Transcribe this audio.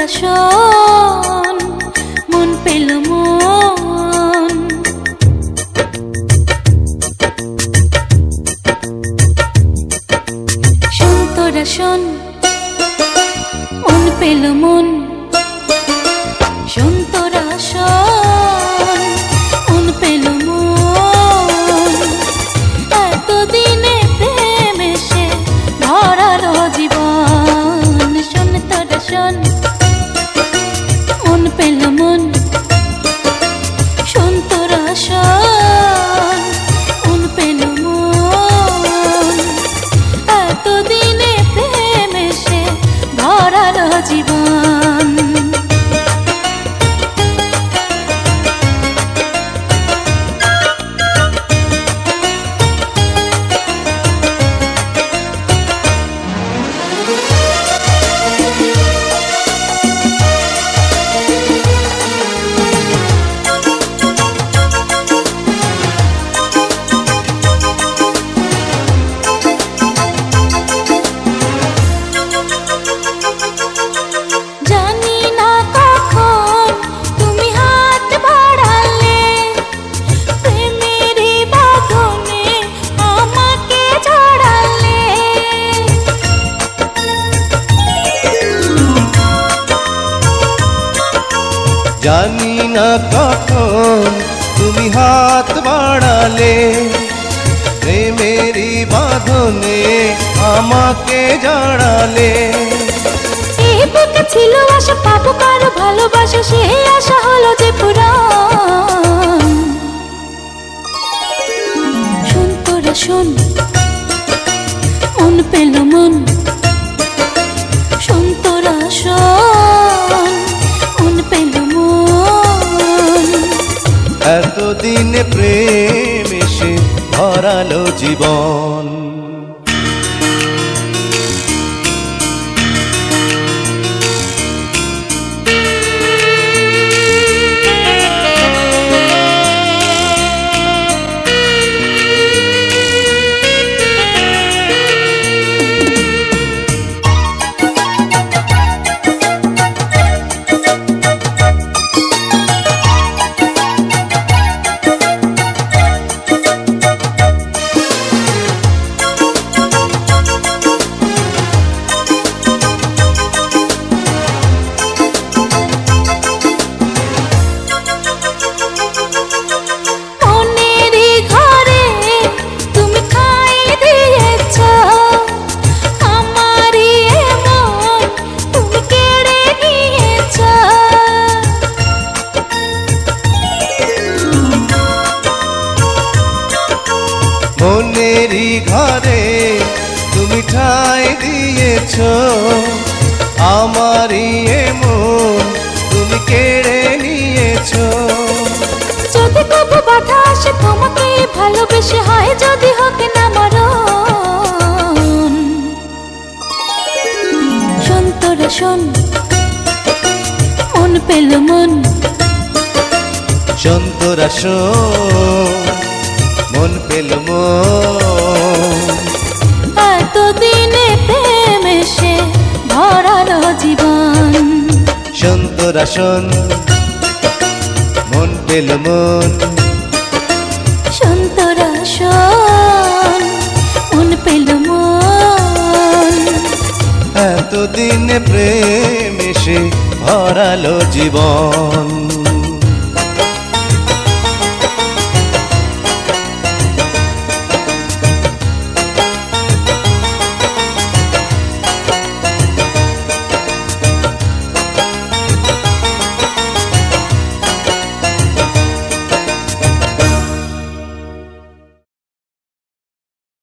শোন মন পেল মন শোন তোরা শোন মন পেল মন শোন তোরা শোন মন পেল মন এতদিনে প্রেম এসে ভরালো জীবন শোন তোরা শোন মন পেল মন শোন তোরা শোন মন পেল মন এতদিনে প্রেম এসে ভরালো জীবন জানি না কখন তুমি হাত বাড়ালে প্রেমেরই বাঁধনে আমাকে জড়ালে এই বুকে ছিল আশা পাবো কারো ভালোবাসা সেই আশা হলো যে পুরাণ শোন তোরা শোন মন পেল মন শোন তোরা শোন মন পেল মন এতদিনে প্রেম এসে ভরালো জীবন মনেরই ঘরে তুমি ঠাঁই দিয়েছো আমারই মন তুমি কেড়ে নিয়েছো যদি কবু বাধা আসে তোমাকে ভালোবেসে হয় যদি হোক না মরণ শোন তোরা শোন মন পেল মন শোন তোরা শোন মন পেল মন এতদিনে প্রেম এসে ভরালো জীবন শোন তোরা শোন মন পেল মন শোন তোরা শোন মন পেল মন এতদিনে প্রেম এসে ভরালো জীবন।